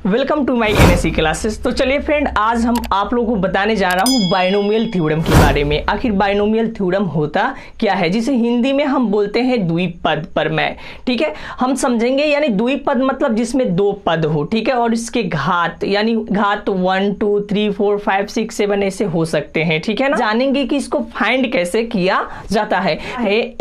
Welcome to my NSC classes. तो चलिए friend, आज हम आप लोगों को बताने जा रहा हूँ बाइनोमियल थ्योरम के बारे में। आखिर बाइनोमियल थ्योरम होता क्या है, जिसे हिंदी में हम बोलते हैं द्विपद प्रमेय। ठीक है, हम समझेंगे। यानी द्विपद मतलब जिसमें दो पद हो, ठीक है, और इसके घात यानी घात 1 2 3 4 5 6 7 ऐसे हो सकते हैं। ठीक है ना, जानेंगे कि इसको फाइंड कैसे किया जाता है।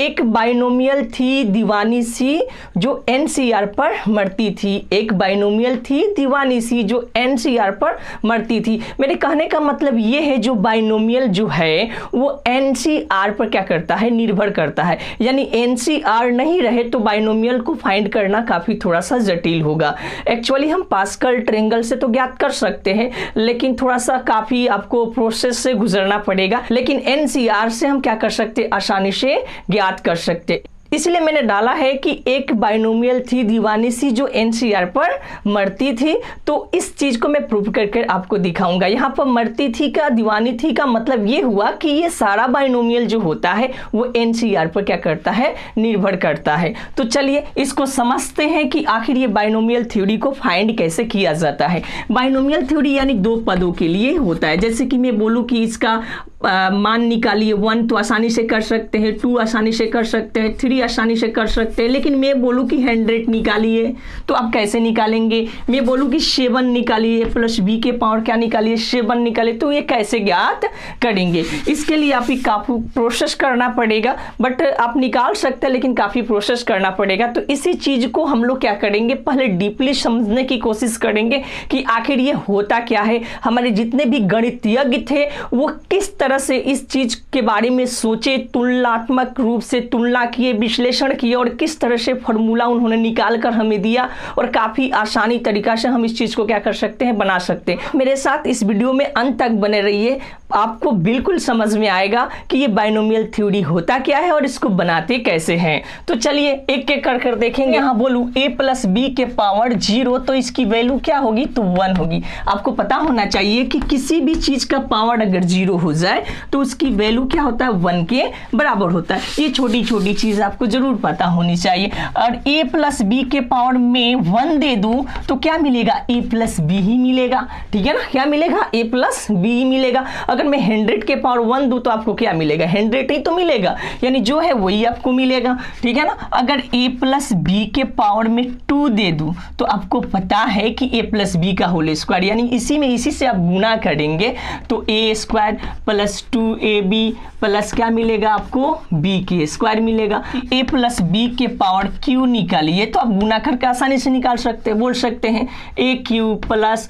एक बाइनोमियल थी दीवानी सी जो एनसीआर पर मरती थी। एक बाइनोमियल थी दीवानी सी जो एनसीआर पर मरती थी। मेरे कहने का मतलब ये है, जो बाइनोमियल जो है वो एनसीआर पर क्या करता है, निर्भर करता है। यानी एनसीआर नहीं रहे तो बाइनोमियल को फाइंड करना काफी थोड़ा सा जटिल होगा। एक्चुअली हम पास्कल ट्रायंगल से तो ज्ञात कर सकते हैं, लेकिन थोड़ा सा काफी आपको प्रोसेस से गुजरना पड़ेगा। लेकिन एनसीआर से हम क्या कर सकते, आसानी से ज्ञात कर सकते। इसलिए मैंने डाला है कि एक बाइनोमियल थी दीवानी सी जो एनसीआर पर मरती थी। तो इस चीज को मैं प्रूव करके आपको दिखाऊंगा। यहाँ पर मरती थी का, दीवानी थी का मतलब ये हुआ कि ये सारा बाइनोमियल जो होता है वो एनसीआर पर क्या करता है, निर्भर करता है। तो चलिए इसको समझते हैं कि आखिर ये बाइनोमियल थ्योरी को फाइंड कैसे किया जाता है। बाइनोमियल थ्योरी यानी दो पदों के लिए होता है। जैसे कि मैं बोलूँ कि इसका मान निकालिए 1 तो आसानी से कर सकते हैं, 2 आसानी से कर सकते हैं, 3 आसानी से कर सकते हैं। लेकिन मैं बोलूँ कि 100 निकालिए तो आप कैसे निकालेंगे। मैं बोलूँ कि 7 निकालिए प्लस b के पावर क्या निकालिए, 7 निकालिए, तो ये कैसे ज्ञात करेंगे। इसके लिए आप ही काफ़ी प्रोसेस करना पड़ेगा, बट आप निकाल सकते हैं लेकिन काफ़ी प्रोसेस करना पड़ेगा। तो इसी चीज़ को हम लोग क्या करेंगे, पहले डीपली समझने की कोशिश करेंगे कि आखिर ये होता क्या है। हमारे जितने भी गणितज्ञ थे वो किस तरह से इस चीज के बारे में सोचे, तुलनात्मक रूप से तुलना किए, विश्लेषण किए और किस तरह से फॉर्मूला उन्होंने निकाल कर हमें दिया। और काफी आसानी तरीका से हम इस चीज को क्या कर सकते हैं, बना सकते हैं। मेरे साथ इस वीडियो में अंत तक बने रहिए, आपको बिल्कुल समझ में आएगा कि ये बाइनोमियल थ्योरी होता क्या है और इसको बनाते कैसे हैं। तो चलिए एक एक कर देखेंगे। यहाँ बोलूं a प्लस बी के पावर 0 तो इसकी वैल्यू क्या होगी, तो 1 होगी। आपको पता होना चाहिए कि किसी भी चीज का पावर अगर 0 हो जाए तो उसकी वैल्यू क्या होता है, 1 के बराबर होता है। ये छोटी छोटी चीज आपको जरूर पता होनी चाहिए। और a प्लस बी के पावर में 1 दे दूं तो क्या मिलेगा, a प्लस बी ही मिलेगा। ठीक है ना, क्या मिलेगा, a प्लस बी ही मिलेगा। अगर मैं 100 के पावर 1 दूं तो आपको क्या मिलेगा, 100 ही तो मिलेगा। यानी जो है वही आपको मिलेगा। ठीक है ना, अगर a प्लस बी के पावर में 2 दे दूं तो आपको पता है कि a प्लस बी का होल स्क्वायर, यानी इसी से आप गुना करेंगे तो a square plus 2ab plus क्या मिलेगा आपको, b के स्क्वायर मिलेगा। a प्लस बी के पावर q निकालिए तो आप गुना करके आसानी से निकाल सकते हैं। बोल सकते हैं a³ plus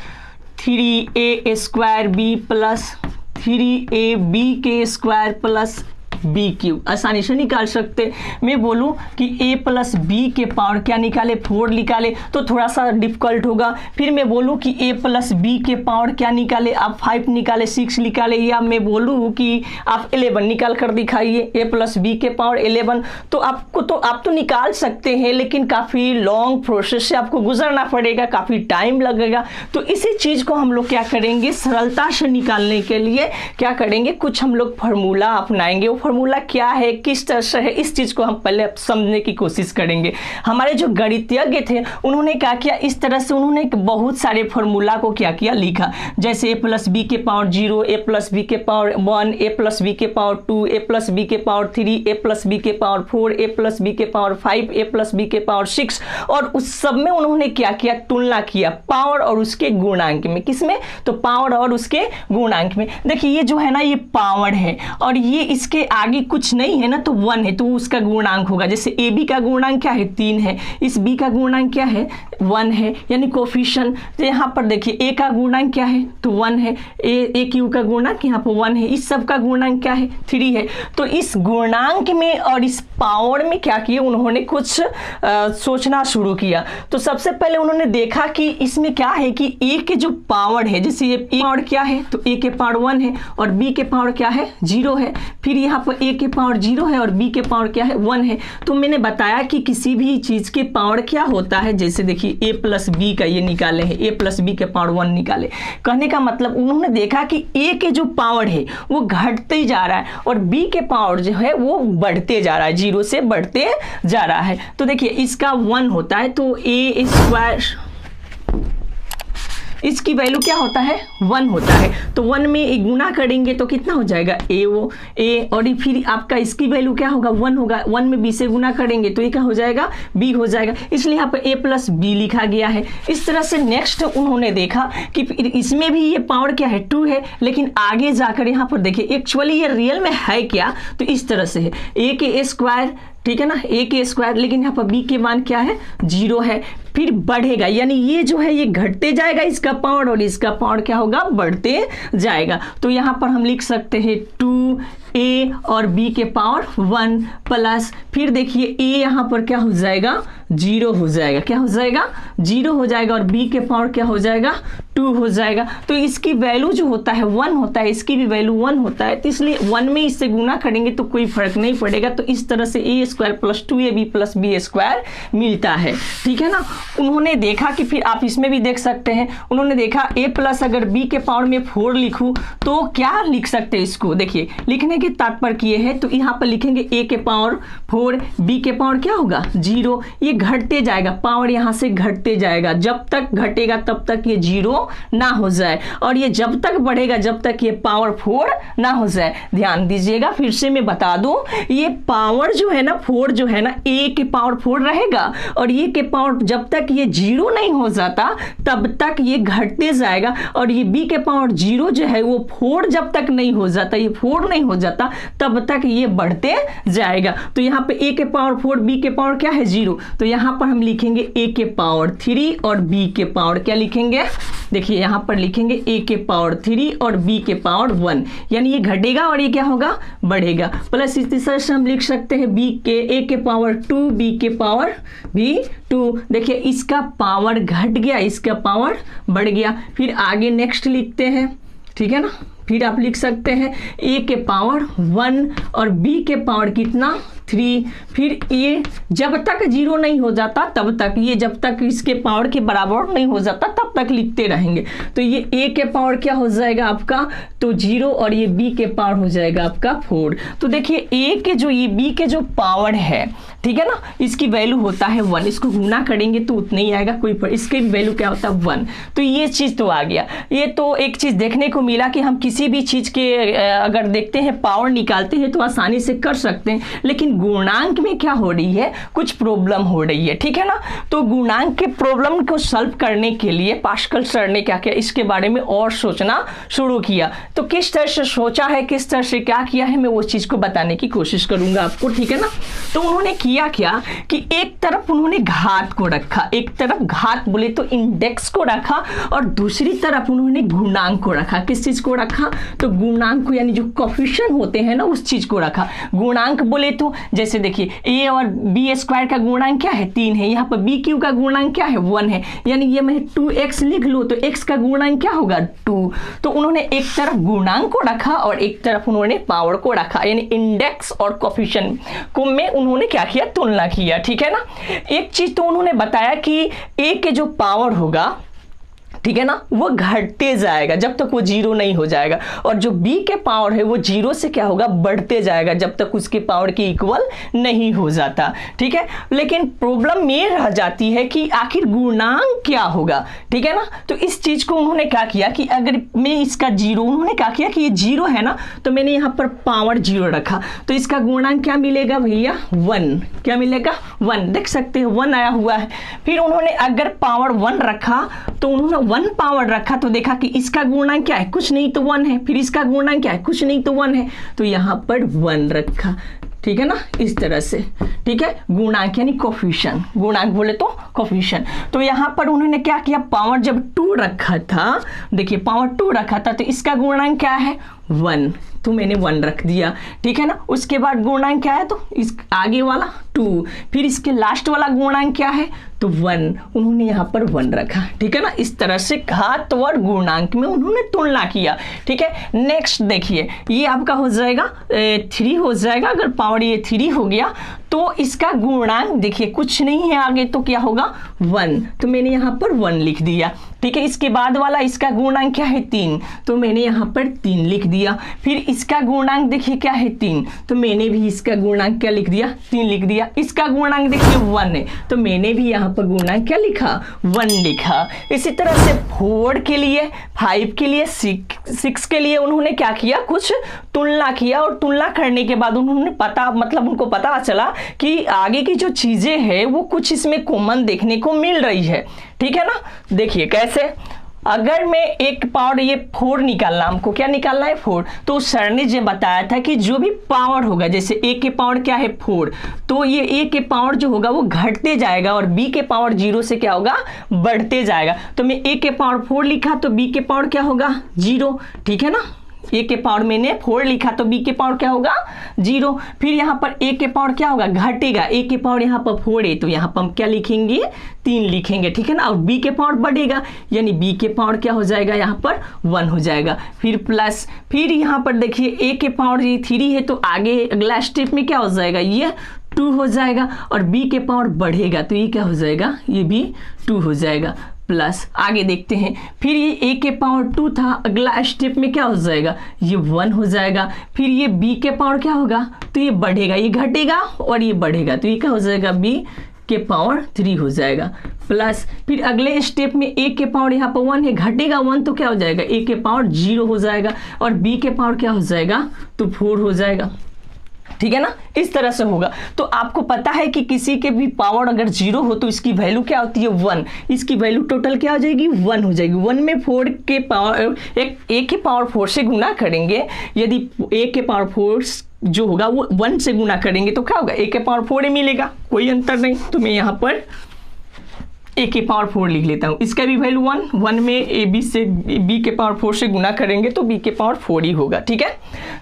3a square b plus 3ab के स्क्वायर प्लस b³ आसानी से निकाल सकते। मैं बोलूं कि a प्लस बी के पावर क्या निकाले, 4 निकाले तो थोड़ा सा डिफिकल्ट होगा। फिर मैं बोलूं कि a प्लस बी के पावर क्या निकाले, आप 5 निकाले, 6 निकाले, या मैं बोलूं कि आप 11 निकाल कर दिखाइए, a प्लस बी के पावर 11, तो आप तो निकाल सकते हैं, लेकिन काफ़ी लॉन्ग प्रोसेस से आपको गुजरना पड़ेगा, काफ़ी टाइम लगेगा। तो इसी चीज़ को हम लोग क्या करेंगे, सरलता से निकालने के लिए क्या करेंगे, कुछ हम लोग फार्मूला अपनाएंगे। वो फार्मूला क्या है, किस तरह से है, इस चीज को हम पहले समझने की कोशिश करेंगे। हमारे जो गणितज्ञ थे उन्होंने क्या किया, इस तरह से उन्होंने बहुत सारे फार्मूला को क्या किया, लिखा। जैसे a प्लस बी के पावर 0, a प्लस बी के पावर 1, a प्लस बी के पावर 2, a प्लस बी के पावर 3, a प्लस बी के पावर 4, a प्लस बी के पावर 5, a प्लस बी के पावर 6। और उस सब में उन्होंने क्या किया, तुलना किया पावर और उसके गुणांक में। किसमें, तो पावर और उसके गुणांक में। देखिए ये जो है ना, ये पावर है और ये इसके आगे कुछ नहीं है ना, तो 1 है तो उसका गुणांक होगा। जैसे ए बी का गुणांक क्या है, 3 है, इस बी का गुणांक क्या है, 1 है, यानी कोफिशिएंट। तो यहाँ पर देखिए ए का गुणांक क्या है, तो 1 है, ए क्यू का गुणांक यहाँ पर 1 है, इस सब का गुणांक क्या है, 3 है। तो इस गुणांक में और इस पावर में क्या किया, उन्होंने कुछ सोचना शुरू किया। तो सबसे पहले उन्होंने देखा कि इसमें क्या है कि ए के जो पावर है, जैसे ये पावर क्या है, तो ए के पावर 1 है और बी के पावर क्या है, 0 है। फिर यहाँ पर a के पावर 0 है और b के पावर क्या है 1 है। तो मैंने बताया कि किसी भी चीज़ के पावर क्या होता है, जैसे देखिए a प्लस बी का ये निकाले हैं, a प्लस बी के पावर 1 निकाले। कहने का मतलब उन्होंने देखा कि a के जो पावर है वो घटते जा रहा है और b के पावर जो है वो बढ़ते जा रहा है, 0 से बढ़ते जा रहा है। तो देखिए इसका 1 होता है तो a स्क्वायर, इसकी वैल्यू क्या होता है 1 होता है। तो 1 में गुना करेंगे तो कितना हो जाएगा a और फिर आपका इसकी वैल्यू क्या होगा 1 होगा। 1 में b से गुना करेंगे तो ये क्या हो जाएगा b हो जाएगा, इसलिए यहाँ पर a प्लस बी लिखा गया है। इस तरह से नेक्स्ट उन्होंने देखा कि इसमें भी ये पावर क्या है 2 है, लेकिन आगे जाकर यहाँ पर देखिए एक्चुअली ये रियल में है क्या, तो इस तरह से है a के स्क्वायर, ठीक है ना, a के स्क्वायर, लेकिन यहाँ पर b के मान क्या है 0 है। फिर बढ़ेगा यानी ये जो है ये घटते जाएगा इसका पावर और इसका पावर क्या होगा बढ़ते जाएगा। तो यहाँ पर हम लिख सकते हैं 2a और b के पावर 1 प्लस, फिर देखिए a यहाँ पर क्या हो जाएगा 0 हो जाएगा, क्या हो जाएगा 0 हो जाएगा और b के पावर क्या हो जाएगा 2 हो जाएगा। तो इसकी वैल्यू जो होता है 1 होता है, इसकी भी वैल्यू 1 होता है, तो इसलिए 1 में इससे गुना करेंगे तो कोई फर्क नहीं पड़ेगा। तो इस तरह से a square plus 2ab plus b square मिलता है, ठीक है ना। उन्होंने देखा कि फिर आप इसमें भी देख सकते हैं, उन्होंने देखा a प्लस अगर b के पावर में 4 लिखूं तो क्या लिख सकते हैं इसको, देखिए लिखने के तात्पर्य किए हैं तो यहाँ पर लिखेंगे a के पावर 4, b के पावर क्या होगा 0, ये घटते जाएगा, पावर यहाँ से घटते जाएगा, जब तक घटेगा तब तक ये 0 ना हो जाए और ये जब तक बढ़ेगा जब तक ये पावर 4 ना हो जाए। ध्यान दीजिएगा, फिर से मैं बता दूं, ये पावर जो है ना 4 जो है ना a के पावर 4 रहेगा और ये के पावर जब तक ये 0 नहीं हो जाता तब तक ये घटते जाएगा और ये b के पावर 0 जो है वो 4 जब तक नहीं हो जाता, ये 4 नहीं हो जाता तब तक ये बढ़ते जाएगा। तो यहाँ पे a के पावर 4 b के पावर क्या है 0, तो यहाँ पर हम लिखेंगे a के पावर 3 और b के पावर क्या लिखेंगे, देखिए यहाँ पर लिखेंगे a के पावर 3 और b के पावर 1, यानी ये घटेगा और ये क्या होगा बढ़ेगा। प्लस इस तरह से हम लिख सकते हैं b के a के पावर 2 b के पावर भी 2, देखिए इसका पावर घट गया इसका पावर बढ़ गया। फिर आगे नेक्स्ट लिखते हैं, ठीक है ना, फिर आप लिख सकते हैं a के पावर 1 और b के पावर कितना 3, फिर ये जब तक 0 नहीं हो जाता तब तक, ये जब तक इसके पावर के बराबर नहीं हो जाता तब तक लिखते रहेंगे। तो ये a के पावर क्या हो जाएगा आपका तो 0 और ये b के पावर हो जाएगा आपका 4। तो देखिए a के जो ये b के जो पावर है, ठीक है ना, इसकी वैल्यू होता है 1, इसको गुना करेंगे तो उतना ही आएगा, कोई पर इसकी वैल्यू क्या होता है 1। तो ये चीज़ तो आ गया। ये तो एक चीज़ देखने को मिला कि हम किसी भी चीज़ के अगर देखते हैं पावर निकालते हैं तो आसानी से कर सकते हैं, लेकिन गुणांक में क्या हो रही है कुछ प्रॉब्लम हो रही है, ठीक है ना। तो गुणांक के प्रॉब्लम को सॉल्व करने के लिए पास्कल सर ने क्या किया, इसके बारे में और सोचना शुरू किया। तो किस तरह से सोचा है, किस तरह से क्या किया है, मैं वो चीज़ को बताने की कोशिश करूंगा आपको, ठीक है ना। तो उन्होंने किया क्या कि एक तरफ उन्होंने घात को रखा, एक तरफ घात बोले तो इंडेक्स को रखा और दूसरी तरफ उन्होंने गुणांक को रखा। किस चीज़ को रखा, तो गुणांक को, यानी जो कोफिशिएंट होते हैं ना उस चीज़ को रखा। गुणांक बोले तो जैसे देखिए a और b स्क्वायर का गुणांक क्या है 3 है, यहाँ पर b क्यू का गुणांक क्या है 1 है, यानी ये मैं 2x लिख लूँ तो x का गुणांक क्या होगा 2। तो उन्होंने एक तरफ गुणांक को रखा और एक तरफ उन्होंने पावर को रखा, यानी इंडेक्स और कोफिशिएंट को में उन्होंने क्या किया तुलना किया, ठीक है ना। एक चीज तो उन्होंने बताया कि a के जो पावर होगा, ठीक है ना, वो घटते जाएगा जब तक वो 0 नहीं हो जाएगा और जो b के पावर है वो 0 से क्या होगा बढ़ते जाएगा जब तक उसके पावर के इक्वल नहीं हो जाता, ठीक है। लेकिन प्रॉब्लम ये रह जाती है कि आखिर गुणांक क्या होगा, ठीक है ना। तो इस चीज को उन्होंने क्या किया कि अगर मैं इसका 0, उन्होंने क्या किया कि ये 0 है ना, तो मैंने यहाँ पर पावर 0 रखा, तो इसका गुणांक क्या मिलेगा भैया 1, क्या मिलेगा 1, देख सकते हैं 1 आया हुआ है। फिर उन्होंने अगर पावर 1 रखा तो उन्होंने 1 पावर रखा तो देखा कि इसका गुणांक क्या है कुछ नहीं तो 1 है, फिर इसका गुणांक क्या है कुछ नहीं तो 1 है, तो यहाँ पर 1 रखा, ठीक है ना, इस तरह से, ठीक है। गुणांक यानी कोफिशिएंट, गुणांक बोले तो कोफिशिएंट। तो यहाँ पर उन्होंने क्या किया, पावर जब 2 रखा था, देखिए पावर 2 रखा था तो इसका गुणांक क्या है 1, तो मैंने 1 रख दिया, ठीक है ना। उसके बाद गुणांक क्या है तो इस आगे वाला 2, फिर इसके लास्ट वाला गुणांक क्या है तो 1, उन्होंने यहाँ पर 1 रखा, ठीक है ना। इस तरह से घात और गुणांक में उन्होंने तुलना किया, ठीक है। नेक्स्ट देखिए, ये आपका हो जाएगा 3 हो जाएगा। अगर पावर ये 3 हो गया तो इसका गुणांक देखिए कुछ नहीं है आगे, तो क्या होगा 1, तो मैंने यहाँ पर 1 लिख दिया, ठीक है। इसके बाद वाला इसका गुणांक क्या है 3, तो मैंने यहाँ पर 3 लिख दिया। फिर इसका गुणांक देखिए क्या है 3, तो मैंने भी इसका गुणांक क्या लिख दिया 3 लिख दिया। इसका गुणांक देखिए 1 है, तो मैंने भी यहाँ पर गुणांक क्या लिखा 1 लिखा। इसी तरह से 4 के लिए, 5 के लिए, 6 के लिए उन्होंने क्या किया, कुछ तुलना किया, और तुलना करने के बाद उन्होंने उनको पता चला कि आगे की जो चीजें हैं वो कुछ इसमें कॉमन देखने को मिल रही है, ठीक है ना। देखिए कैसे, अगर मैं एक पावर ये 4 निकालना, हमको क्या निकालना है 4, तो सर ने जो बताया था कि जो भी पावर होगा, जैसे a के पावर क्या है 4, तो ये a के पावर जो होगा वो घटते जाएगा और b के पावर 0 से क्या होगा बढ़ते जाएगा। तो मैं a के पावर 4 लिखा तो b के पावर क्या होगा 0, ठीक है ना। a के पावर मैंने 4 लिखा तो b के पावर क्या होगा 0। फिर यहाँ पर a के पावर क्या होगा घटेगा, a के पावर यहाँ पर 4 है तो यहाँ पर हम क्या लिखेंगे 3 लिखेंगे, ठीक है ना। और b के पावर बढ़ेगा यानी b के पावर क्या हो जाएगा यहाँ पर 1 हो जाएगा। फिर प्लस, फिर यहाँ पर देखिए a के पावर ये 3 है तो आगे अगला स्टेप में क्या हो जाएगा ये 2 हो जाएगा, और b के पावर बढ़ेगा तो ये क्या हो जाएगा ये भी 2 हो जाएगा। प्लस आगे देखते हैं, फिर ये a के पावर 2 था, अगला स्टेप में क्या हो जाएगा ये 1 हो जाएगा। फिर ये b के पावर क्या होगा तो ये बढ़ेगा, ये घटेगा और ये बढ़ेगा तो ये क्या हो जाएगा b के पावर 3 हो जाएगा। प्लस फिर अगले स्टेप में a के पावर यहाँ पर 1 है, घटेगा 1 तो क्या हो जाएगा a के पावर 0 हो जाएगा, और b के पावर क्या हो जाएगा तो 4 हो जाएगा, ठीक है ना। इस तरह से होगा। तो आपको पता है कि किसी के भी पावर अगर 0 हो तो इसकी वैल्यू क्या होती है 1, इसकी वैल्यू टोटल क्या हो जाएगी 1 हो जाएगी। 1 में 4 के पावर a के पावर 4 से गुना करेंगे, यदि a के पावर 4 जो होगा वो 1 से गुना करेंगे तो क्या होगा a के पावर 4 मिलेगा, कोई अंतर नहीं। तो मैं यहाँ पर a के पावर 4 लिख लेता हूँ, इसका भी वैल्यू 1 में b के पावर 4 से गुना करेंगे तो b के पावर 4 ही होगा, ठीक है।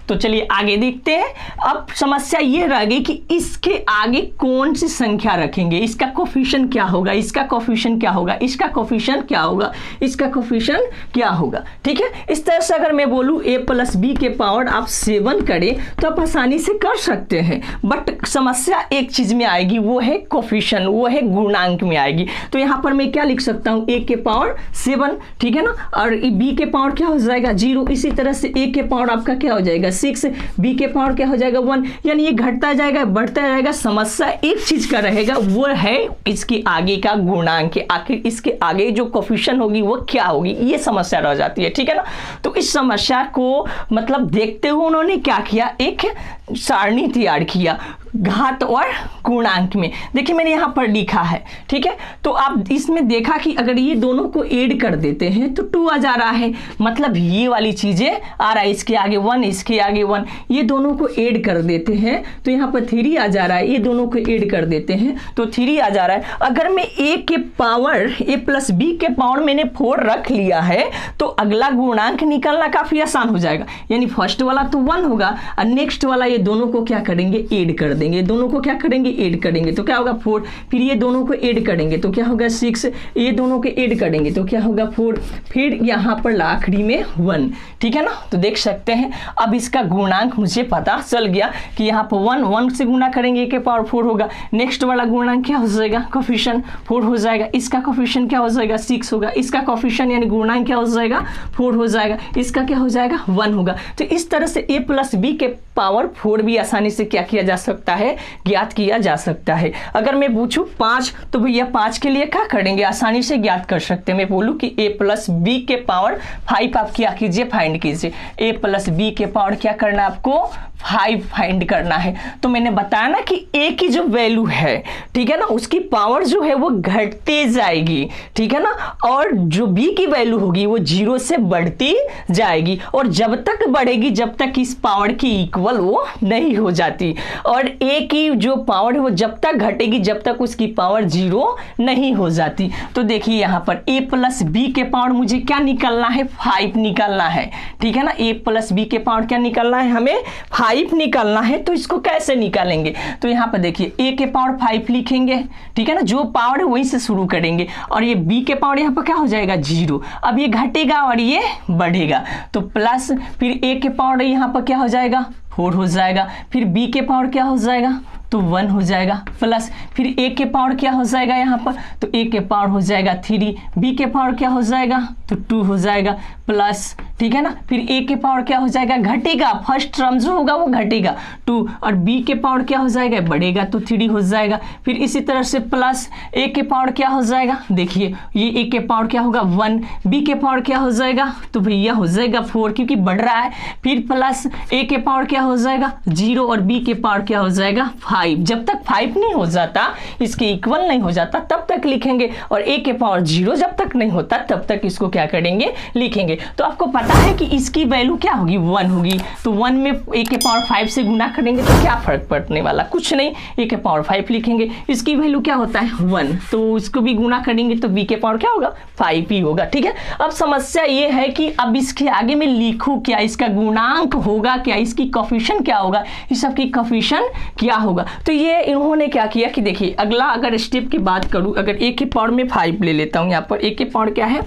तो चलिए आगे देखते हैं। अब समस्या ये रह गई कि इसके आगे कौन सी संख्या रखेंगे, इसका कोफिशिएंट क्या होगा, इसका कोफिशिएंट क्या होगा, इसका कोफिशिएंट क्या होगा, इसका कोफिशिएंट क्या होगा, ठीक है। इस तरह से अगर मैं बोलूँ a प्लस b के पावर आप 7 करें तो आप आसानी से कर सकते हैं, बट समस्या एक चीज में आएगी, वो है कोफिशिएंट, वो है गुणांक में आएगी। तो यहाँ पर मैं क्या लिख सकता हूँ a के पावर 7, ठीक है ना, और b के पावर क्या हो जाएगा 0। इसी तरह से a के पावर आपका क्या हो जाएगा 6, b के पावर क्या हो जाएगा 1, यानी ये घटता जाएगा बढ़ता जाएगा। समस्या एक चीज का रहेगा, वो है इसके आगे का गुणांक, आखिर इसके आगे जो कोफिशिएंट होगी वो क्या होगी, ये समस्या रह जाती है, ठीक है ना। तो इस समस्या को मतलब देखते हुए उन्होंने क्या किया, एक सारणी तैयार किया घात और गुणांक में। देखिए मैंने यहाँ पर लिखा है, ठीक है। तो आप इसमें देखा कि अगर ये दोनों को ऐड कर देते हैं तो 2 आ जा रहा है, मतलब ये वाली चीजें आ रहा है, इसके आगे 1 इसके आगे 1, ये दोनों को ऐड कर देते हैं तो यहाँ पर 3 आ जा रहा है, ये दोनों को ऐड कर देते हैं तो 3 आ जा रहा है। अगर मैं a के पावर a प्लस b के पावर मैंने 4 रख लिया है तो अगला गुणांक निकालना काफी आसान हो जाएगा, यानी फर्स्ट वाला तो 1 होगा और नेक्स्ट वाला ये दोनों को क्या करेंगे ऐड कर देंगे, दोनों को क्या करेंगे ऐड करेंगे तो क्या होगा 4, फिर ये दोनों को ऐड करेंगे तो क्या होगा 6, ये दोनों को ऐड करेंगे तो क्या होगा 4, फिर यहाँ पर आखिरी में 1, ठीक है ना। तो देख सकते हैं अब इसका गुणांक मुझे पता चल गया कि यहाँ पर 1 से गुना करेंगे के पावर 4 होगा, नेक्स्ट वाला गुणांक क्या हो जाएगा कोफिशिएंट 4 हो जाएगा, इसका कोफिशिएंट क्या हो जाएगा 6 होगा, इसका कोफिशिएंट यानी गुणांक क्या हो जाएगा 4 हो जाएगा, इसका क्या हो जाएगा 1 होगा। तो इस तरह से a प्लस b के पावर 4 भी आसानी से क्या किया जा सकता है, ज्ञात किया जा सकता है। अगर मैं पूछूं 5 तो भैया 5 के लिए क्या करेंगे, आसानी से ज्ञात कर सकते हैं। मैं बोलूं कि a प्लस b के पावर 5 आप क्या कीजिए फाइंड कीजिए, a प्लस b के पावर क्या करना है आपको 5 फाइंड करना है। तो मैंने बताया ना कि a की जो वैल्यू है, ठीक है ना, उसकी पावर जो है वो घटती जाएगी, ठीक है ना, और जो b की वैल्यू होगी वो 0 से बढ़ती जाएगी, और जब तक बढ़ेगी जब तक इस पावर की इक्वल वो नहीं हो जाती, और a की जो पावर है वो जब तक घटेगी जब तक उसकी पावर 0 नहीं हो जाती। तो देखिए यहाँ पर a प्लस b के पावर मुझे क्या निकालना है 5 निकालना है, ठीक है ना, a प्लस b के पावर क्या निकालना है हमें 5 5 निकालना है तो इसको कैसे निकालेंगे, तो यहाँ पर देखिए a के पावर 5 लिखेंगे, ठीक है ना, जो पावर है वहीं से शुरू करेंगे, और ये b के पावर यहाँ पर क्या हो जाएगा 0, अब ये घटेगा और ये बढ़ेगा, तो प्लस फिर a के पावर यहाँ पर क्या हो जाएगा 4 हो जाएगा, फिर b के पावर क्या हो जाएगा तो 1 हो जाएगा, प्लस फिर a के पावर क्या हो जाएगा यहाँ पर, तो a के पावर हो जाएगा 3, b के पावर क्या हो जाएगा तो 2 हो जाएगा, प्लस ठीक है ना, फिर a के पावर क्या हो जाएगा घटेगा, फर्स्ट टर्म जो होगा वो घटेगा 2, और b के पावर क्या हो जाएगा बढ़ेगा तो 3 हो जाएगा, फिर इसी तरह से प्लस a के पावर क्या हो जाएगा, देखिए ये a के पावर क्या होगा 1, b के पावर क्या हो जाएगा तो भैया हो जाएगा 4 क्योंकि बढ़ रहा है, फिर प्लस a के पावर क्या हो जाएगा 0 और b के पावर क्या हो जाएगा 5। जब तक 5 नहीं हो जाता, इसके इक्वल नहीं हो जाता तब तक लिखेंगे, और a के पावर 0 जब तक नहीं होता तब तक इसको क्या करेंगे लिखेंगे। तो आपको पता है कि इसकी वैल्यू क्या होगी 1 होगी, तो 1 में a के पावर 5 से गुना करेंगे तो क्या फर्क पड़ने वाला, कुछ नहीं, a के पावर 5 लिखेंगे, इसकी वैल्यू क्या होता है 1, तो इसको भी गुना करेंगे तो b के पावर क्या होगा 5 ही होगा, ठीक है। अब समस्या ये है कि अब इसके आगे में लिखूं क्या, इसका गुणांक होगा क्या, इसकी कोफिशिएंट क्या होगा, इस सब की कोफिशिएंट क्या होगा। तो ये इन्होंने क्या किया कि देखिए अगला अगर स्टेप की बात करूं, अगर a के पावर में 5 ले लेता हूं, यहाँ पर a के पावर क्या है,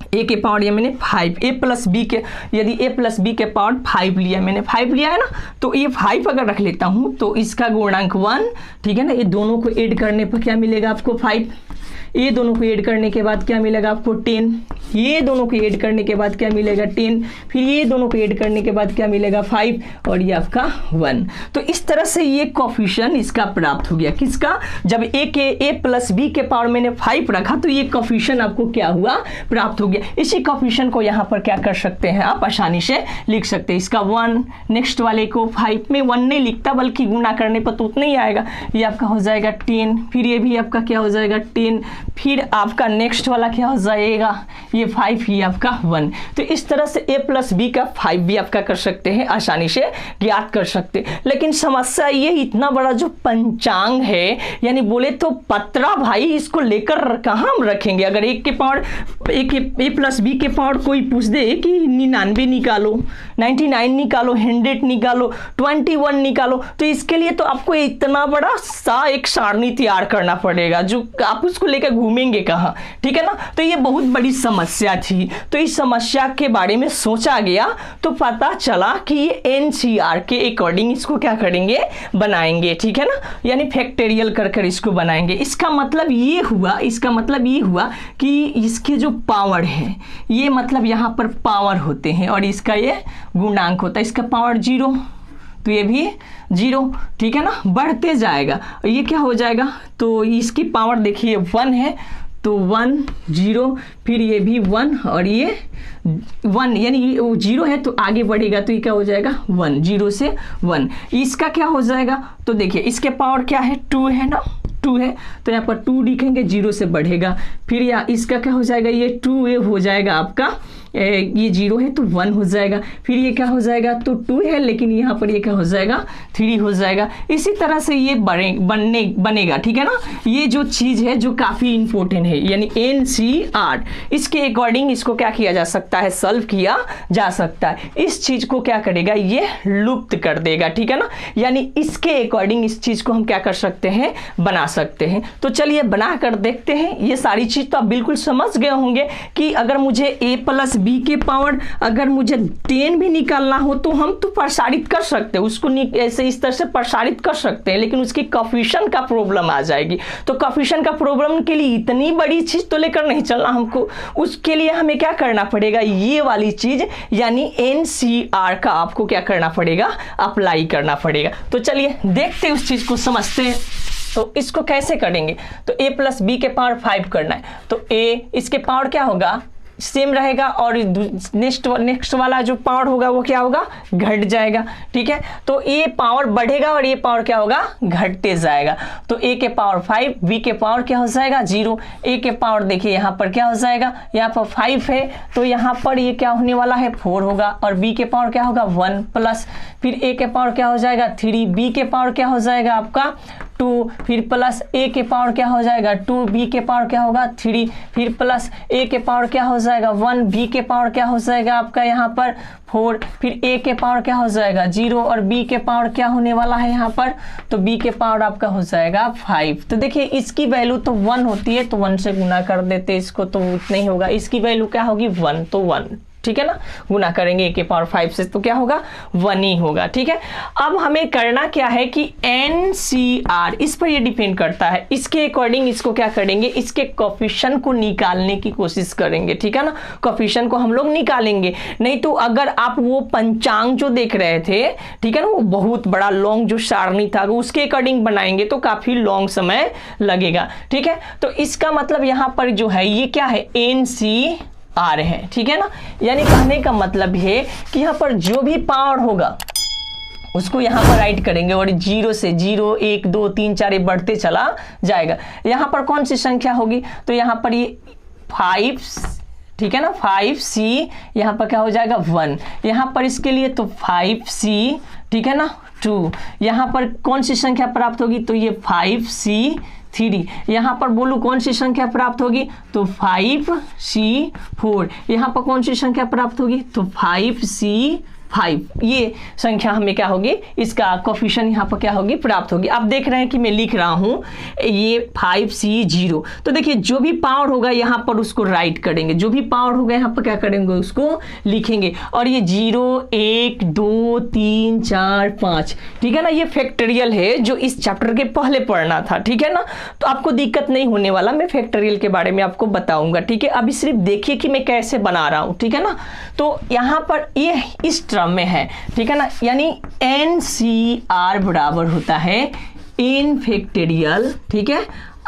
a के पावर ये मैंने 5, a प्लस b के, यदि a प्लस b के पावर 5 लिया मैंने, 5 लिया है ना, तो ये 5 अगर रख लेता हूँ तो इसका गुणांक 1, ठीक है ना, ये दोनों को ऐड करने पर क्या मिलेगा आपको 5, ये दोनों को ऐड करने के बाद क्या मिलेगा आपको 10, ये दोनों को ऐड करने के बाद क्या मिलेगा 10, फिर ये दोनों को ऐड करने के बाद क्या मिलेगा 5, और ये आपका 1। तो इस तरह से ये कोफिशिएंट इसका प्राप्त हो गया, किसका, जब a प्लस b के पावर मैंने 5 रखा तो ये कोफिशिएंट आपको क्या हुआ प्राप्त हो गया। इसी कोफिशिएंट को यहाँ पर क्या कर सकते हैं आप आसानी से लिख सकते हैं, इसका 1, नेक्स्ट वाले को 5 में 1 नहीं लिखता बल्कि गुना करने पर तो उतना ही आएगा, ये आपका हो जाएगा 10, फिर ये भी आपका क्या हो जाएगा 10, फिर आपका नेक्स्ट वाला क्या हो जाएगा ये 5, ही आपका 1। तो इस तरह से a प्लस b का 5 भी आपका कर सकते हैं, आसानी से ज्ञात कर सकते। लेकिन समस्या ये इतना बड़ा जो पंचांग है, यानी बोले तो पत्रा भाई, इसको लेकर कहाँ हम रखेंगे। अगर एक के पावर a प्लस b के पावर कोई पूछ दे कि 99 निकालो, 99 निकालो, 100 निकालो, 21 निकालो, तो इसके लिए तो आपको इतना बड़ा एक सारणी तैयार करना पड़ेगा जो आप उसको लेकर घूमेंगे कहाँ, ठीक है ना। तो ये बहुत बड़ी समस्या थी, तो इस समस्या के बारे में सोचा गया तो पता चला कि ये NCR के अकॉर्डिंग इसको क्या करेंगे बनाएंगे, ठीक है ना, यानी फैक्टोरियल कर कर इसको बनाएंगे। इसका मतलब ये हुआ कि इसके जो पावर है ये मतलब यहाँ पर पावर होते हैं और इसका ये गुणांक होता है, इसका पावर 0 तो ये भी 0, ठीक है ना, बढ़ते जाएगा। ये क्या हो जाएगा, तो इसकी पावर देखिए 1 है तो 1 0, फिर ये भी 1 और ये 1, यानी वो 0 है तो आगे बढ़ेगा तो ये क्या हो जाएगा 1, 0 से 1। इसका क्या हो जाएगा, तो देखिए इसके पावर क्या है 2 है ना, 2 है तो यहाँ पर 2 लिखेंगे, 0 से बढ़ेगा, फिर या इसका क्या हो जाएगा ये 2a हो जाएगा आपका, ये 0 है तो 1 हो जाएगा, फिर ये क्या हो जाएगा तो 2 है लेकिन यहाँ पर ये क्या हो जाएगा 3 हो जाएगा। इसी तरह से ये बनेगा, ठीक है ना। ये जो चीज़ है जो काफ़ी इंपॉर्टेंट है, यानी NCR, इसके अकॉर्डिंग इसको क्या किया जा सकता है, सॉल्व किया जा सकता है। इस चीज़ को क्या करेगा, ये लुप्त कर देगा, ठीक है ना, यानी इसके अकॉर्डिंग इस चीज़ को हम क्या कर सकते हैं, बना सकते हैं। तो चलिए बना कर देखते हैं। ये सारी चीज़ तो आप बिल्कुल समझ गए होंगे कि अगर मुझे a प्लस b के पावर अगर मुझे 10 भी निकालना हो तो हम तो प्रसारित कर सकते हैं उसको, ऐसे इस तरह से प्रसारित कर सकते हैं, लेकिन उसकी कोफिशिएंट का प्रॉब्लम आ जाएगी। तो कोफिशिएंट का प्रॉब्लम के लिए इतनी बड़ी चीज़ तो लेकर नहीं चलना हमको, उसके लिए हमें क्या करना पड़ेगा, ये वाली चीज़ यानी NCR का आपको क्या करना पड़ेगा, अप्लाई करना पड़ेगा। तो चलिए देखते हैं, उस चीज़ को समझते हैं। तो इसको कैसे करेंगे, तो a प्लस b के पावर 5 करना है, तो a इसके पावर क्या होगा सेम रहेगा और नेक्स्ट वाला जो पावर होगा वो क्या होगा, घट जाएगा, ठीक है। तो ये पावर बढ़ेगा और ये पावर क्या होगा, घटते जाएगा। तो a के पावर 5, b के पावर क्या हो जाएगा 0, a के पावर देखिए यहाँ पर क्या हो जाएगा, यहाँ पर 5 है तो यहाँ पर ये क्या होने वाला है 4 होगा, और b के पावर क्या होगा 1 प्लस फिर a के पावर क्या हो जाएगा 3, b के पावर क्या हो जाएगा आपका 2, फिर प्लस a के पावर क्या हो जाएगा 2, b के पावर क्या होगा 3, फिर प्लस a के पावर क्या हो जाएगा 1, b के पावर क्या हो जाएगा आपका यहाँ पर 4, फिर a के पावर क्या हो जाएगा 0 और b के पावर क्या होने वाला है यहाँ पर, तो b के पावर आपका हो जाएगा 5। तो देखिए इसकी वैल्यू तो 1 होती है तो 1 से गुना कर देते इसको तो उतना ही होगा, इसकी वैल्यू क्या होगी 1, तो 1, ठीक है ना, गुना करेंगे a के पावर 5 से तो क्या होगा 1 ही होगा, ठीक है। अब हमें करना क्या है कि NCR इस पर ये डिपेंड करता है, इसके अकॉर्डिंग इसको क्या करेंगे, इसके कोफिशिएंट को निकालने की कोशिश करेंगे, ठीक है ना, कोफिशिएंट को हम लोग निकालेंगे। नहीं तो अगर आप वो पंचांग जो देख रहे थे, ठीक है ना, वो बहुत बड़ा लॉन्ग जो सारणी था उसके अकॉर्डिंग बनाएंगे तो काफी लॉन्ग समय लगेगा, ठीक है। तो इसका मतलब यहाँ पर जो है ये क्या है NCR है, ठीक है ना, यानी कहने का मतलब है कि यहाँ पर जो भी पावर होगा उसको यहाँ पर राइट करेंगे और 0 से 0, 1, 2, 3, 4 ये बढ़ते चला जाएगा। यहाँ पर कौन सी संख्या होगी, तो यहाँ पर ये 5, ठीक है ना, 5C, यहाँ पर क्या हो जाएगा 1, यहाँ पर इसके लिए तो 5C, ठीक है ना 2, यहाँ पर कौन सी संख्या प्राप्त होगी, तो ये 5C3, यहाँ पर बोलूँ कौन सी संख्या प्राप्त होगी, तो 5C4, यहाँ पर कौन सी संख्या प्राप्त होगी, तो 5C5, ये संख्या हमें क्या होगी, इसका कोफिशिएंट यहाँ पर क्या होगी प्राप्त होगी। आप देख रहे हैं कि मैं लिख रहा हूँ ये 5C0, तो देखिए जो भी पावर होगा यहाँ पर उसको राइट करेंगे, जो भी पावर होगा यहाँ पर क्या करेंगे उसको लिखेंगे, और ये 0, 1, 2, 3, 4, 5, ठीक है ना, ये फैक्टोरियल है जो इस चैप्टर के पहले पढ़ना था, ठीक है ना, तो आपको दिक्कत नहीं होने वाला, मैं फैक्टोरियल के बारे में आपको बताऊंगा, ठीक है। अभी सिर्फ देखिए कि मैं कैसे बना रहा हूँ, ठीक है ना। तो यहाँ पर ये इस में है, ठीक है ना, यानी NCR बराबर होता है n फैक्टोरियल, ठीक है,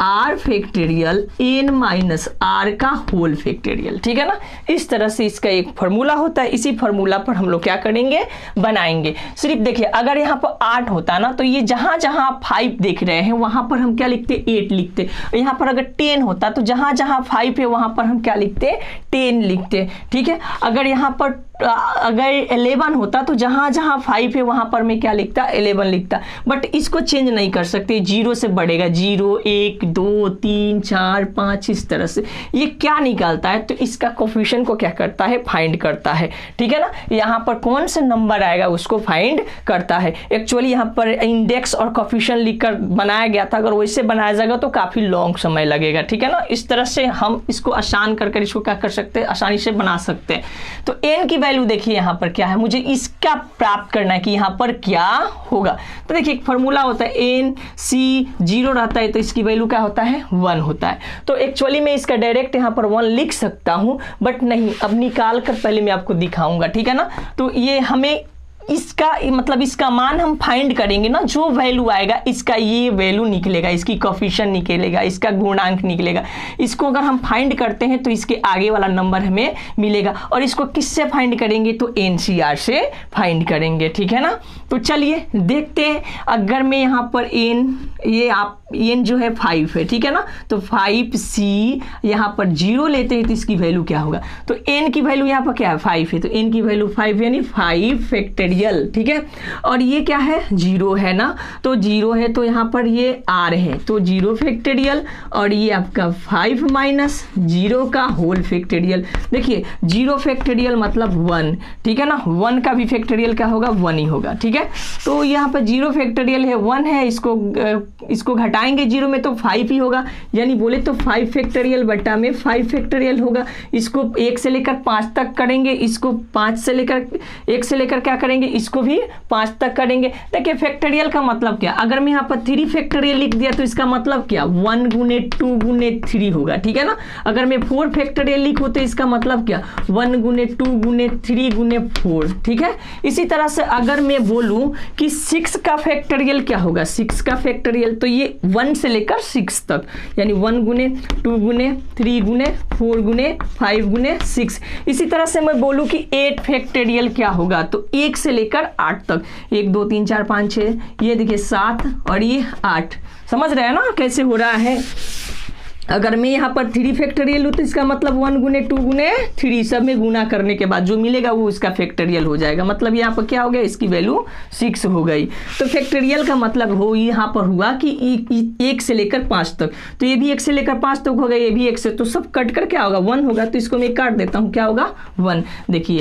R factorial n minus R का होल फैक्टोरियल, ठीक है ना। इस तरह से इसका एक फार्मूला होता है, इसी फार्मूला पर हम लोग क्या करेंगे बनाएंगे। सिर्फ देखिए अगर यहाँ पर 8 होता ना तो ये जहां जहां 5 देख रहे हैं वहां पर हम क्या लिखते 8 लिखते, यहाँ पर अगर 10 होता तो जहां जहां 5 है वहां पर हम क्या लिखते 10 लिखते, ठीक है। अगर यहाँ पर अगर 11 होता तो जहां जहां 5 है वहां पर मैं क्या लिखता 11 लिखता, बट इसको चेंज नहीं कर सकते, 0 से बढ़ेगा, 0, 1, 2, 3, 4, 5 इस तरह से ये क्या निकालता है, तो इसका कोफिशिएंट को क्या करता है फाइंड करता है, ठीक है ना। यहाँ पर कौन सा नंबर आएगा उसको फाइंड करता है। एक्चुअली यहाँ पर इंडेक्स और कोफिशिएंट लिखकर बनाया गया था, अगर वैसे बनाया जाएगा तो काफी लॉन्ग समय लगेगा, ठीक है ना। इस तरह से हम इसको आसान कर इसको क्या कर सकते हैं, आसानी से बना सकते हैं। तो n की वैल्यू देखिए यहाँ पर क्या है, मुझे इसका प्राप्त करना है कि यहाँ पर क्या होगा। तो देखिए एक फॉर्मूला होता है NC0 रहता है तो इसकी वैल्यू क्या होता है 1 होता है। तो एक्चुअली मैं इसका डायरेक्ट यहाँ पर 1 लिख सकता हूँ, बट नहीं, अब निकाल कर पहले मैं आपको दिखाऊंगा, ठीक है ना। तो ये हमें इसका मतलब इसका मान हम फाइंड करेंगे ना, जो वैल्यू आएगा इसका ये वैल्यू निकलेगा, इसकी कोफिशिएंट निकलेगा, इसका गुणांक निकलेगा। इसको अगर हम फाइंड करते हैं तो इसके आगे वाला नंबर हमें मिलेगा, और इसको किससे फाइंड करेंगे तो NCR से फाइंड करेंगे, ठीक है ना। तो चलिए देखते हैं, अगर मैं यहाँ पर n जो है 5 है, ठीक है ना, तो 5C यहाँ पर 0 लेते हैं तो इसकी वैल्यू क्या होगा, तो n की वैल्यू यहाँ पर क्या है 5 है, तो n की वैल्यू 5 यानी 5 फैक्टोरियल, ठीक है। और ये क्या है 0 है ना, तो 0 है तो यहाँ पर ये R है तो 0 फैक्टोरियल, और ये आपका 5 माइनस 0 का होल फैक्टोरियल। देखिए 0 फैक्टोरियल मतलब 1, ठीक है ना, 1 का भी फैक्टोरियल क्या होगा 1 ही होगा, ठीक है। तो यहाँ पर 0 फैक्टोरियल है 1 है, इसको घटाएंगे 0 में तो 5 ही होगा, यानी बोले तो 5 फैक्टोरियल बटा में 5 फैक्टोरियल होगा। इसको 1 से लेकर 5 तक करेंगे, इसको 5 से लेकर 1 से लेकर क्या करेंगे, इसको भी 5 तक करेंगे। देखिए फैक्टोरियल का मतलब क्या, अगर मैं यहाँ पर 3 फैक्टोरियल लिख दिया तो इसका मतलब क्या 1 गुने 2 गुने 3 होगा, ठीक है ना। अगर मैं 4 फैक्टोरियल लिखूँ तो इसका मतलब क्या 1 गुने 2 गुने 3 गुने 4, ठीक है। इसी तरह से अगर मैं बोलूँ कि 6 का फैक्टोरियल क्या होगा, 6 का फैक्टोरियल तो ये 1 से लेकर 6 तक, यानी 1 गुने 2 गुने 3 गुने 4 गुने 5 गुने 6। इसी तरह से मैं बोलूँ कि 8 फैक्टोरियल क्या होगा, तो 1 से लेकर 8 तक, 1 2 3 4 5 6, ये देखिए 7 और ये 8, समझ रहे हैं ना कैसे हो रहा है। अगर मैं यहाँ पर 3 फैक्टोरियल लूँ तो इसका मतलब 1 गुने 2 गुने 3 सब में गुना करने के बाद जो मिलेगा वो इसका फैक्टोरियल हो जाएगा। मतलब यहाँ पर क्या हो गया, इसकी वैल्यू 6 हो गई। तो फैक्टोरियल का मतलब हो यहाँ पर हुआ कि 1 से लेकर 5 तक, तो ये भी 1 से लेकर 5 तक हो गया, ये भी 1 से, तो सब कट कर क्या होगा 1 होगा। तो इसको मैं काट देता हूँ, क्या होगा 1। देखिए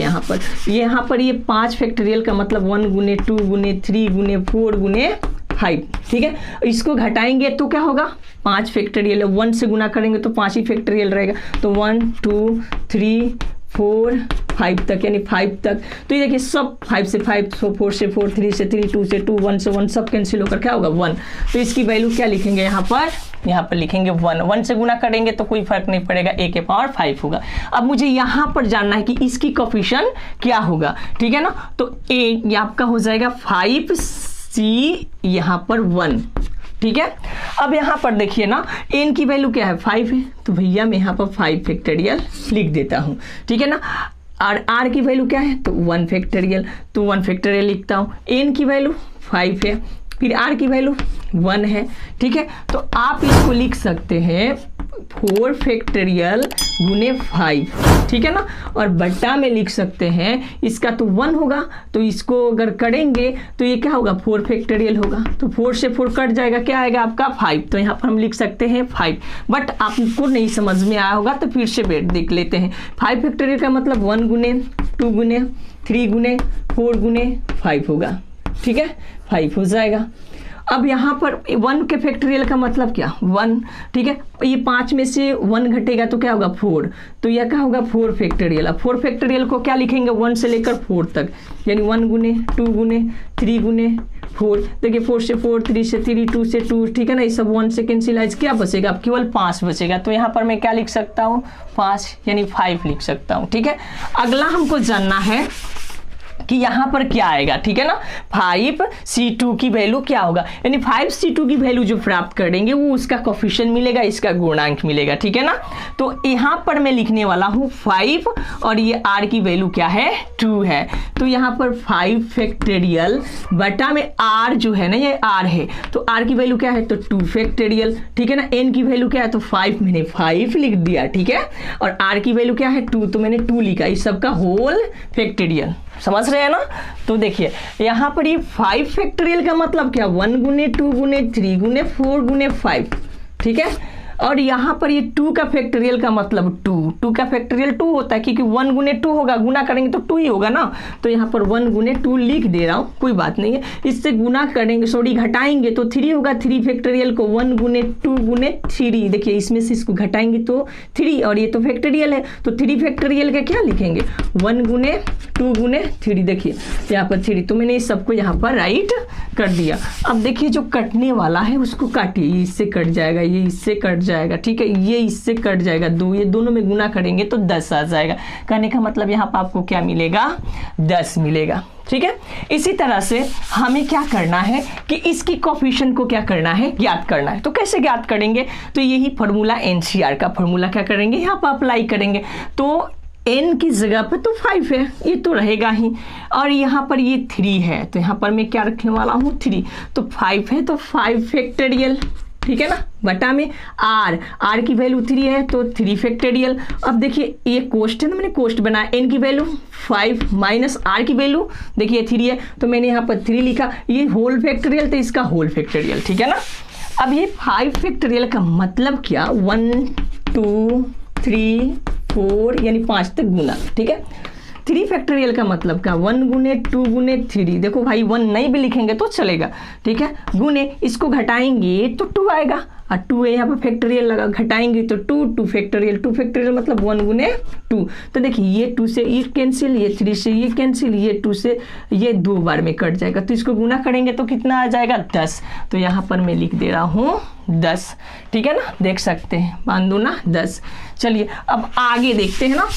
यहाँ पर ये 5 फैक्टोरियल का मतलब 1 गुने 2 गुने 3 गुने 4 गुने 5, ठीक है। इसको घटाएंगे तो क्या होगा 5 फैक्टोरियल, 1 से गुना करेंगे तो 5 ही फैक्टोरियल रहेगा। तो 1 2 3 4 5 तक, यानी 5 तक। तो ये देखिए सब 5 से 5, 4 से 4, 3 से 3, 2 से 2, 1 से 1, सब कैंसिल होकर क्या होगा 1। तो इसकी वैल्यू क्या लिखेंगे यहाँ पर लिखेंगे 1। 1 से गुना करेंगे तो कोई फर्क नहीं पड़ेगा, a के पावर 5 होगा। अब मुझे यहाँ पर जानना है कि इसकी कोफिशिएंट क्या होगा, ठीक है ना। तो a ये आपका हो जाएगा 5, c यहाँ पर 1, ठीक है। अब यहाँ पर देखिए ना n की वैल्यू क्या है 5 है, तो भैया मैं यहाँ पर 5 फैक्टोरियल लिख देता हूँ, ठीक है ना। और r की वैल्यू क्या है तो 1 फैक्टोरियल, तो 1 फैक्टोरियल लिखता हूँ। n की वैल्यू 5 है, फिर r की वैल्यू 1 है, ठीक है। तो आप इसको लिख सकते हैं 4 फैक्टोरियल गुने 5, ठीक है ना। और बट्टा में लिख सकते हैं, इसका तो 1 होगा, तो इसको अगर करेंगे तो ये क्या होगा 4 फैक्टोरियल होगा। तो 4 से 4 कट जाएगा, क्या आएगा आपका 5। तो यहाँ पर हम लिख सकते हैं 5। बट आपको नहीं समझ में आया होगा तो फिर से देख लेते हैं। 5 फैक्टोरियल का मतलब 1 गुने 2 गुने 3 गुने 4 गुने 5 होगा, ठीक है, 5 हो जाएगा। अब यहाँ पर 1 के फैक्टोरियल का मतलब क्या 1, ठीक है। ये 5 में से 1 घटेगा तो क्या होगा 4, तो यह क्या होगा 4 फैक्टोरियल। अब 4 फैक्टोरियल को क्या लिखेंगे 1 से लेकर 4 तक, यानी 1 गुने 2 गुने 3 गुने 4। देखिए 4 से 4, 3 से 3, 2 से 2, ठीक है ना। ये सब 1 से कैंसिलाइज, क्या बचेगा अब केवल 5 बचेगा। तो यहाँ पर मैं क्या लिख सकता हूँ 5, यानी 5 लिख सकता हूँ, ठीक है। अगला हमको जानना है कि यहाँ पर क्या आएगा, ठीक है ना। 5c2 की वैल्यू क्या होगा, यानी 5c2 की वैल्यू जो प्राप्त करेंगे वो उसका कोफिशिएंट मिलेगा, इसका गुणांक मिलेगा, ठीक है ना। तो यहाँ पर मैं लिखने वाला हूँ 5 और ये r की वैल्यू क्या है 2 है। तो यहाँ पर 5 फैक्टोरियल बटा में r जो है ना ये r है, तो r की वैल्यू क्या है तो 2 फैक्टोरियल, ठीक है ना। n की वैल्यू क्या है तो 5, मैंने 5 लिख दिया, ठीक है। और r की वैल्यू क्या है 2, तो मैंने 2 लिखा। इस सब का होल फैक्टोरियल, समझ रहे हैं ना। तो देखिए यहाँ पर ये 5 फैक्टोरियल का मतलब क्या 1 गुने 2 गुने 3 गुने 4 गुने 5, ठीक है। और यहाँ पर ये 2 का फैक्टोरियल का मतलब 2 का फैक्टोरियल 2 होता है, क्योंकि 1 गुने 2 होगा, गुना करेंगे तो 2 ही होगा ना। तो यहाँ पर 1 गुने 2 लिख दे रहा हूँ, कोई बात नहीं है। इससे गुना करेंगे, सॉरी घटाएंगे तो 3 होगा। 3 फैक्टोरियल को 1 गुने 2 गुने 3, देखिए इसमें से इसको घटाएंगे तो 3, और ये तो फैक्टोरियल है तो 3 फैक्टोरियल का क्या लिखेंगे 1 गुने 2 गुने 3, देखिए यहाँ पर 3। तो मैंने इस सबको यहाँ पर राइट कर दिया। अब देखिए जो कटने वाला है उसको काटिए, ये इससे कट जाएगा, ये इससे कट जाएगा, ठीक है, ये इससे कट जाएगा 2, ये दोनों में गुना करेंगे तो 10 आ जाएगा। कहने का मतलब यहाँ पर आपको क्या मिलेगा 10 मिलेगा, ठीक है। इसी तरह से हमें क्या करना है कि इसकी कोफिशिएंट को क्या करना है ज्ञात करना है। तो कैसे ज्ञात करेंगे, तो यही फॉर्मूला NCR का फॉर्मूला क्या करेंगे यहाँ पर अप्लाई करेंगे। तो n की जगह पर तो 5 है, ये तो रहेगा ही, और यहाँ पर ये 3 है, तो यहाँ पर मैं क्या रखने वाला हूँ 3। तो 5 है तो 5 फैक्टोरियल, ठीक है ना, बटा में r की वैल्यू 3 है तो 3 फैक्टोरियल। अब देखिए ये कोष्ट है ना, मैंने कोष्ट बनाया, n की वैल्यू 5 माइनस r की वैल्यू देखिए 3 है, तो मैंने यहाँ पर 3 लिखा। ये होल फैक्टोरियल तो इसका होल फैक्टोरियल, ठीक है ना। अब ये 5 फैक्टोरियल का मतलब क्या 1 2 3 4 यानी 5 तक गुना, ठीक है। 3 फैक्टोरियल का मतलब क्या 1 गुने 2 गुने 3, देखो भाई 1 नहीं भी लिखेंगे तो चलेगा, ठीक है। गुने इसको घटाएंगे तो 2 आएगा, और 2 है यहाँ पर फैक्टोरियल लगा, घटाएंगे तो 2 फैक्टोरियल, 2 फैक्टोरियल मतलब 1 गुने 2। तो देखिए ये 2 से ये कैंसिल, ये 3 से ये कैंसिल, ये 2 से ये 2 बार में कट जाएगा, तो इसको गुना करेंगे तो कितना आ जाएगा 10। तो यहाँ पर मैं लिख दे रहा हूँ 10, ठीक है ना, देख सकते हैं 5 दूना 10। चलिए अब आगे देखते हैं ना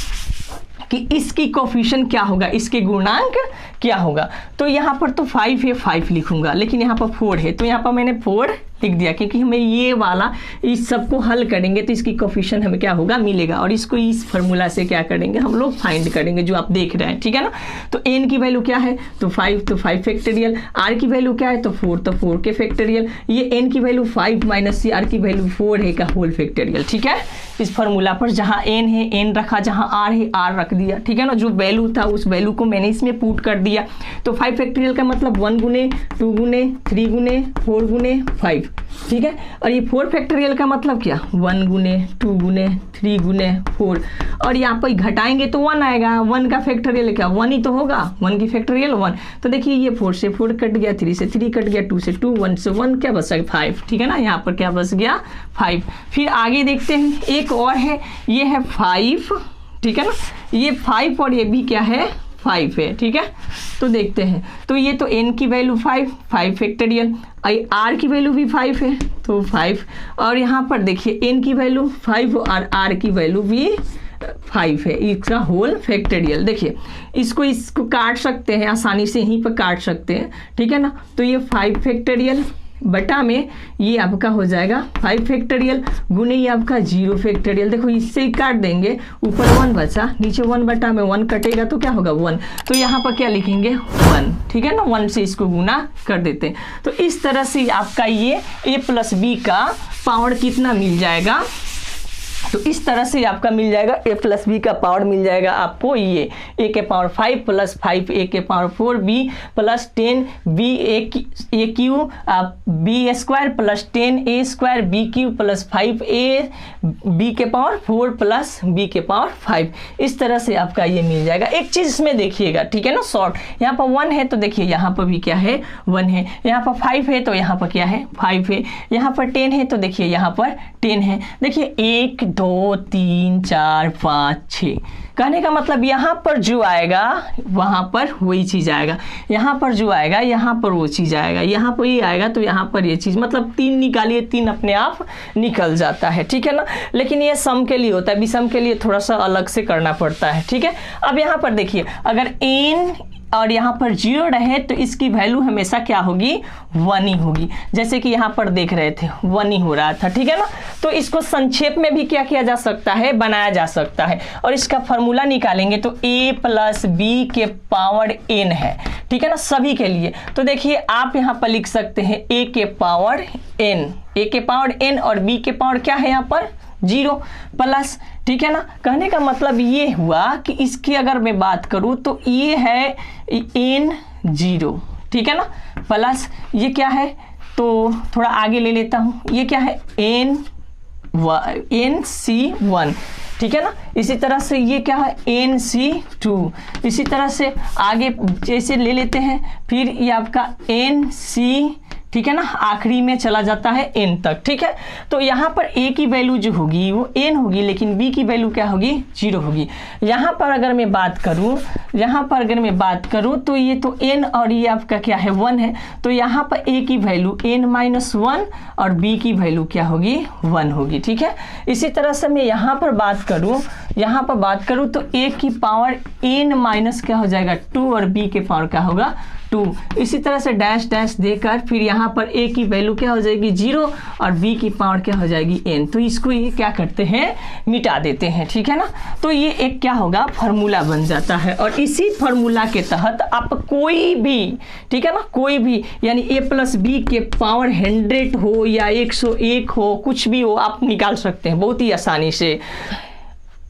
कि इसकी कोफिशिएंट क्या होगा, इसके गुणांक क्या होगा। तो यहाँ पर तो 5 है, 5 लिखूंगा, लेकिन यहाँ पर 4 है तो यहाँ पर मैंने 4 लिख दिया, क्योंकि हमें ये वाला इस सबको हल करेंगे तो इसकी कोफिशिएंट हमें क्या होगा, मिलेगा, और इसको इस फार्मूला से क्या करेंगे हम लोग फाइंड करेंगे जो आप देख रहे हैं, ठीक है ना। तो n की वैल्यू क्या है, तो 5, तो 5 फैक्टोरियल, r की वैल्यू क्या है, तो 4, तो 4 के फैक्टोरियल, ये n की वैल्यू 5 माइनस r की वैल्यू 4 है का होल फैक्टोरियल, ठीक है। इस फार्मूला पर जहाँ n है n रखा, जहाँ r है r रख दिया, ठीक है ना। जो वैल्यू था उस वैल्यू को मैंने इसमें पुट कर दिया। तो 5 फैक्टोरियल का मतलब 1 गुने 2 गुने 3 गुने 4 गुने 5, ठीक है। और ये 4 फैक्टोरियल का मतलब क्या, 1 गुने 2 गुने 3 गुने 4, और यहाँ पर घटाएंगे तो 1 आएगा। 1 का फैक्टोरियल क्या, 1 ही तो होगा, 1 की फैक्टोरियल 1। तो देखिए ये 4 से 4 कट गया, 3 से 3 कट गया, 2 से 2, 1 से 1 क्या बच गया, 5, ठीक है ना। यहाँ पर क्या बच गया, 5। फिर आगे देखते हैं, एक और है, ये है 5, ठीक है ना। ये 5 और ये भी क्या है, 5 है, ठीक है। तो देखते हैं, तो ये तो n की वैल्यू 5 फैक्टोरियल, r की वैल्यू भी 5 है तो 5, और यहाँ पर देखिए n की वैल्यू 5 और r की वैल्यू भी 5 है, इसका होल फैक्टोरियल। देखिए इसको काट सकते हैं आसानी से, यहीं पर काट सकते हैं, ठीक है ना। तो ये 5 फैक्टोरियल बटा में ये आपका हो जाएगा 5 फैक्टोरियल गुने ये आपका 0 फैक्टोरियल। देखो इससे ही काट देंगे, ऊपर 1 बचा, नीचे 1 बटा में 1 कटेगा तो क्या होगा 1, तो यहाँ पर क्या लिखेंगे 1, ठीक है ना। 1 से इसको गुना कर देते हैं। तो इस तरह से आपका ये a प्लस बी का पावर कितना मिल जाएगा, तो इस तरह से आपका मिल जाएगा a प्लस बी का पावर मिल जाएगा आपको, ये a के पावर 5 प्लस 5 a के power 4 b plus 10 b a Q b square plus 10 a square b Q plus 5 a b के पावर 4 प्लस b के पावर 5। इस तरह से आपका ये मिल जाएगा। एक चीज़ इसमें देखिएगा, ठीक है ना, शॉर्ट, यहाँ पर 1 है तो देखिए यहाँ पर भी क्या है 1 है, यहाँ पर 5 है तो यहाँ पर क्या है 5 है, यहाँ पर 10 है तो देखिए यहाँ पर 10 है। देखिए 1 2 3 4 5 6, कहने का मतलब यहाँ पर जो आएगा वहाँ पर वही चीज़ आएगा, यहाँ पर जो आएगा यहाँ पर वो चीज़ आएगा, यहाँ पर ये आएगा तो यहाँ पर ये चीज़, मतलब 3 निकालिए 3 अपने आप निकल जाता है, ठीक है ना। लेकिन ये सम के लिए होता है, विषम के लिए थोड़ा सा अलग से करना पड़ता है, ठीक है। अब यहाँ पर देखिए अगर n और यहाँ पर 0 रहे तो इसकी वैल्यू हमेशा क्या होगी 1 ही होगी, जैसे कि यहाँ पर देख रहे थे 1 ही हो रहा था, ठीक है ना। तो इसको संक्षेप में भी क्या किया जा सकता है, बनाया जा सकता है, और इसका फार्मूला निकालेंगे तो a प्लस बी के पावर n है, ठीक है ना, सभी के लिए। तो देखिए आप यहाँ पर लिख सकते हैं a के पावर n और b के पावर क्या है यहाँ पर 0 प्लस, ठीक है ना। कहने का मतलब ये हुआ कि इसकी अगर मैं बात करूं तो ये है n0, ठीक है ना, प्लस ये क्या है, तो थोड़ा आगे ले लेता हूं, ये क्या है nc1, ठीक है ना। इसी तरह से ये क्या है nc2, इसी तरह से आगे जैसे ले लेते हैं, फिर ये आपका nc, ठीक है ना, आखिरी में चला जाता है n तक, ठीक है। तो यहाँ पर a की वैल्यू जो होगी वो n होगी, लेकिन b की वैल्यू क्या होगी 0 होगी। यहाँ पर अगर मैं बात करूँ तो ये तो n और ये आपका क्या है 1 है, तो यहाँ पर a की वैल्यू n-1 और b की वैल्यू क्या होगी 1 होगी, ठीक है। इसी तरह से मैं यहाँ पर बात करूँ तो a की पावर n- क्या हो जाएगा 2 और b के पावर क्या होगा 2। इसी तरह से डैश डैश देकर फिर यहाँ पर a की वैल्यू क्या हो जाएगी 0 और b की पावर क्या हो जाएगी n। तो इसको ये क्या करते हैं मिटा देते हैं, ठीक है ना। तो ये एक क्या होगा फार्मूला बन जाता है, और इसी फार्मूला के तहत आप कोई भी, ठीक है ना, कोई भी यानी a प्लस बी के पावर 100 हो या 101 हो, कुछ भी हो आप निकाल सकते हैं बहुत ही आसानी से।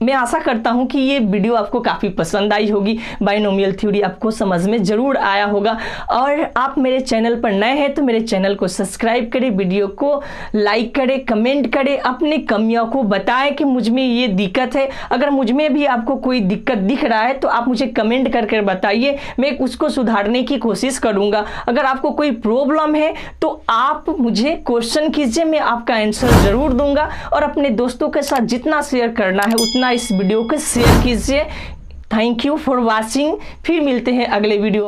मैं आशा करता हूं कि ये वीडियो आपको काफ़ी पसंद आई होगी, बाइनोमियल थ्योरी आपको समझ में ज़रूर आया होगा। और आप मेरे चैनल पर नए हैं तो मेरे चैनल को सब्सक्राइब करें, वीडियो को लाइक करें, कमेंट करें, अपनी कमियों को बताएं कि मुझ में ये दिक्कत है। अगर मुझ में भी आपको कोई दिक्कत दिख रहा है तो आप मुझे कमेंट करके बताइए, मैं उसको सुधारने की कोशिश करूँगा। अगर आपको कोई प्रॉब्लम है तो आप मुझे क्वेश्चन कीजिए, मैं आपका आंसर ज़रूर दूंगा। और अपने दोस्तों के साथ जितना शेयर करना है उतना इस वीडियो को शेयर कीजिए। थैंक यू फॉर वॉचिंग, फिर मिलते हैं अगले वीडियो।